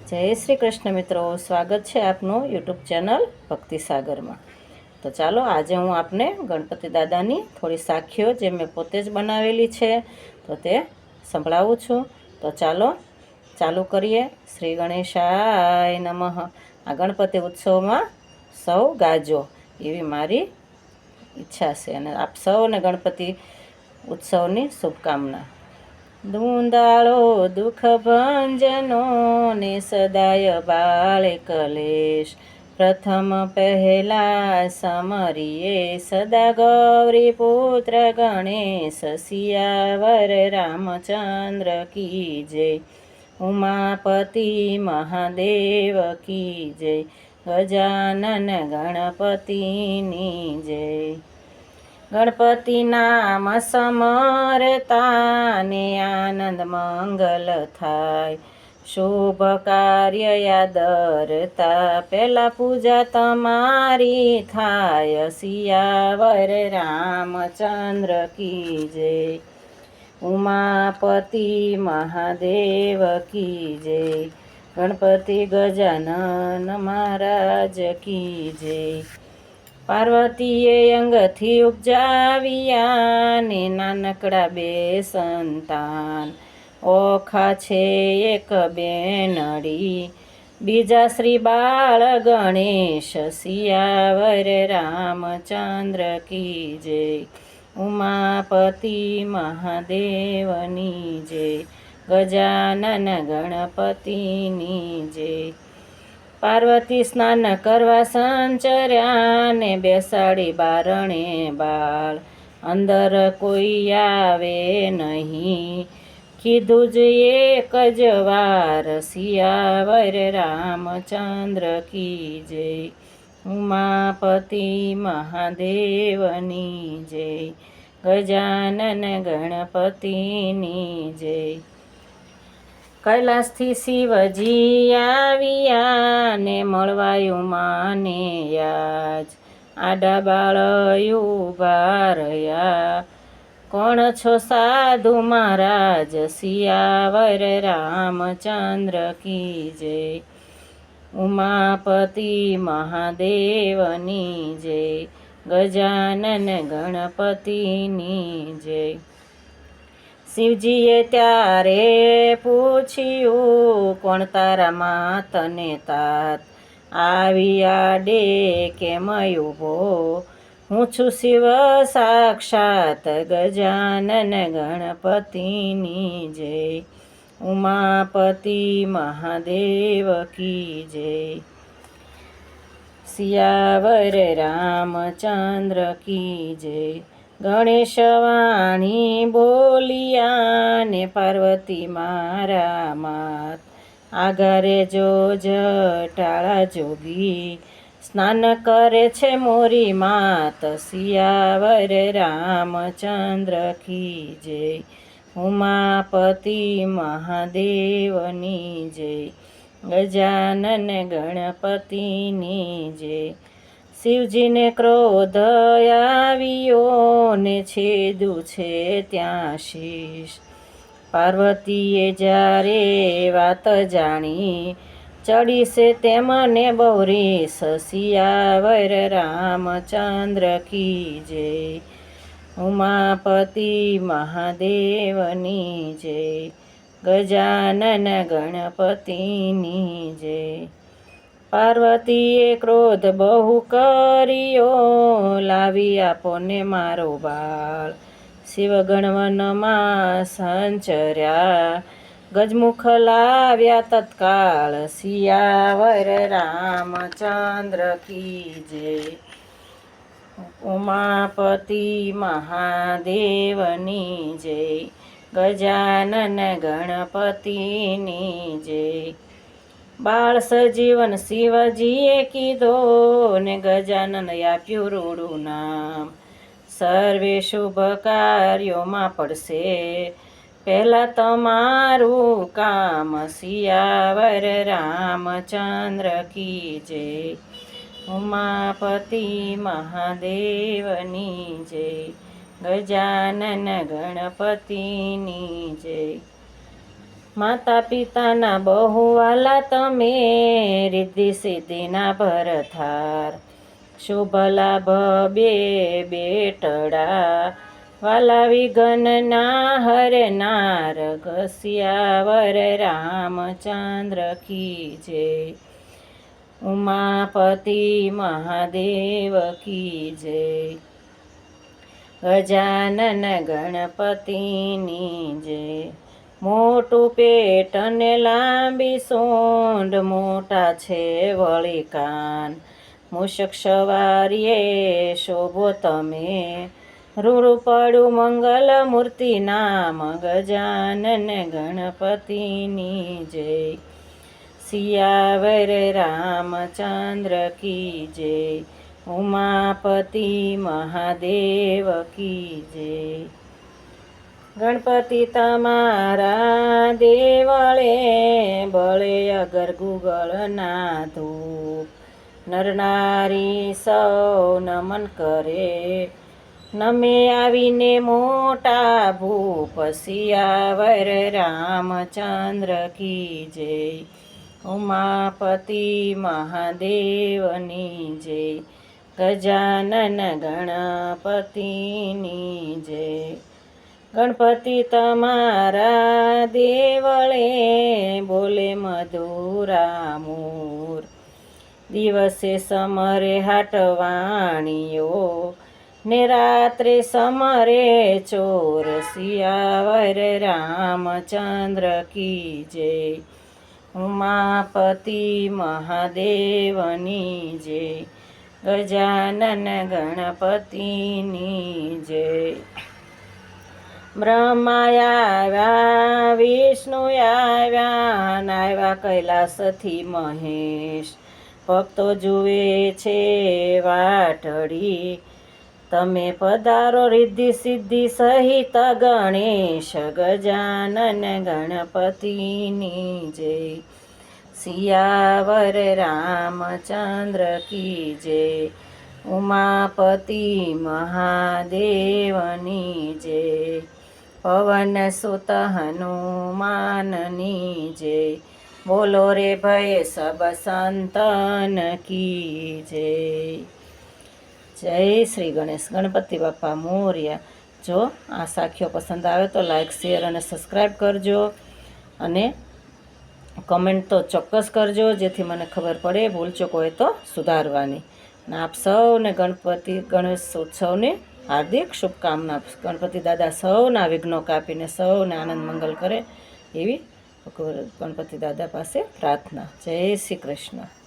જય શ્રી કૃષ્ણ મિત્રો, સ્વાગત છે આપનું યુટ્યુબ ચેનલ ભક્તિ સાગરમાં। તો ચાલો આજે હું આપને ગણપતિ દાદાની થોડી સાખીઓ જે મેં પોતે જ બનાવેલી છે તો તે સંભળાવું છું। તો ચાલો ચાલુ કરીએ। શ્રી ગણેશાય નમઃ। આ ગણપતિ ઉત્સવમાં સૌ ગાજો એવી મારી ઈચ્છા છે અને આપ સૌને ગણપતિ ઉત્સવની શુભકામના। દુંદાળો દુઃખ ભંજનો ને સદાય બાળે કલેશ, પ્રથમ પહેલા સમરીએ સદા ગૌરી પુત્ર ગણેશ, સિયાવર રામચંદ્ર કી જય, ઉમાપતિ મહાદેવ કી જય, ગજાનન ગણપતિની જય। ગણપતિ નામ સમરતા ને આનંદ મંગલ થાય, શુભ કાર્ય યાદરતા પહેલા પૂજા તમારી થાય, સિયાવર રામચંદ્ર કી જય, ઉમાપતિ મહાદેવ કી જય, ગણપતિ ગજાનન મહારાજ કી જય। પાર્વતીએ અંગથી ઉપજાવ્યા ને નાનકડા બે સંતાન, ઓખા છે એક બેનડી બીજા શ્રી બાળ ગણેશ, સિયાવર રામચંદ્ર કી જય, ઉમાપતિ મહાદેવની જય, ગજાનન ગણપતિની જય। પાર્વતી સ્નાન કરવા સંચર્યા ને બેસાડી બારણે બાળ, અંદર કોઈ આવે નહીં કીધું જ એક જ વાર, સિયાવર રામચંદ્ર કી જય, ઉમાપતિ મહાદેવની જય, ગજાનન ગણપતિની જય। કૈલાસથી શિવજી આવ્યા ને મળવાયું માને યાજ, આડા બાળ ઉભા રહ્યા કોણ છો સાધુ મહારાજ, સિયાવર રામચંદ્ર કી જય, ઉમાપતિ મહાદેવની જય, ગજાનન ગણપતિની જય। શિવજીએ ત્યારે પૂછ્યું કોણ તારા માત ને તાત, આવી આડે કેમ ઊભો, હું છું શિવ સાક્ષાત, ગજાનન ગણપતિની જય, ઉમાપતિ મહાદેવ કી જય, સિયાવર રામચંદ્ર કી જય। ગણેશ વાણી બોલિયા ને પાર્વતી મારા માત, આગારે જો જટાળા જોગી સ્નાન કરે છે મોરી માત, સિયાવર રામચંદ્ર કી જય, ઉમાપતિ મહાદેવની જય, ગજાનન ગણપતિની જય। શિવજીને ક્રોધ આવ્યો ને છેદું છે ત્યાં શીશ, પાર્વતીએ જ્યારે વાત જાણી ચડી છે તેમને બહુરીશ, સિયાવર રામચંદ્ર કી જય, ઉમાપતિ મહાદેવની જય, ગજાનન ગણપતિની જય। પાર્વતીએ ક્રોધ બહુ કર્યો લાવી આપો ને મારો બાળ, શિવગણવનમાં સંચર્યા ગજમુખ લાવ્યા તત્કાળ, સિયાવર રામચંદ્ર કી જય, ઉમાપતિ મહાદેવની જય, ગજાનન ગણપતિની જય। બાળ સજીવન શિવજીએ કીધો ને ગજાનન આપ્યું રૂડું નામ, સર્વે શુભ કાર્યોમાં પડશે પહેલા તમારું કામ, સિયાવર રામચંદ્ર કી જય, ઉમાપતિ મહાદેવની જય, ગજાનન ગણપતિની જય। માતા પિતાના બહુ વાલા તમે, રિદ્ધિ સિદ્ધિના ભરથાર. શુભ લાભ બે બેટડા, વાલા વિઘ્નના હરનાર. ઘસિયાવર રામચંદ્ર કી જય, ઉમાપતિ મહાદેવ કી જય. ગજાનન ગણપતિની જય. મોટું પેટ ને લાંબી સૂંઢ, મોટા છે વળી કાન. મૂષક સવારીએ શોભો તમે, રૂપડું મંગલ મૂર્તિ નામ. ગજાનન ગણપતિની જય, સિયાવર રામચંદ્ર કી જય. ઉમાપતિ મહાદેવ કી જય. ગણપતિ તમારા દેવળે, બળે અગર ગુગળના ધૂપ. નર નારી સૌ નમન કરે, નમે આવીને મોટા ભૂપ. સિયાવર રામચંદ્ર કી જય, ઉમાપતિ મહાદેવની જય. ગજાનન ગણપતિની જય. ગણપતિ તમારા દેવળે, બોલે મધુરા મોર. દિવસે સમરે હાટવાણીઓ, ને રાત્રે સમરે ચોર. સિયાવર રામચંદ્ર કી જય, ઉમાપતિ મહાદેવની જય. ગજાનન ગણપતિની જય. બ્રહ્મા આવ્યા, વિષ્ણુ આવ્યા, નાવ્યા કૈલાસથી મહેશ. ભક્તો જુએ છે વાટડી, તમે પધારો રિદ્ધિ સિદ્ધિ સહિત ગણેશ. ગજાનન ગણપતિની જય, સિયાવર રામચંદ્ર કી જય. ઉમાપતિ મહાદેવની જય. પવન સુત હનુમાનની જય, બોલો રે ભય સબ સંતન કી જય. જય શ્રી ગણેશ. ગણપતિ બાપા મોર્યા. જો આ સાખીઓ પસંદ આવે તો લાઈક, શેર અને સબસ્ક્રાઈબ કરજો, અને કમેન્ટ તો ચોક્કસ કરજો, જેથી મને ખબર પડે ભૂલચૂક હોય તો સુધારવાની. ને આપ સૌને ગણેશ ઉત્સવની હાર્દિક શુભકામના. ગણપતિ દાદા સૌના વિઘ્નો કાપીને સૌને આનંદ મંગલ કરે એવી ગણપતિ દાદા પાસે પ્રાર્થના. જય શ્રી કૃષ્ણ.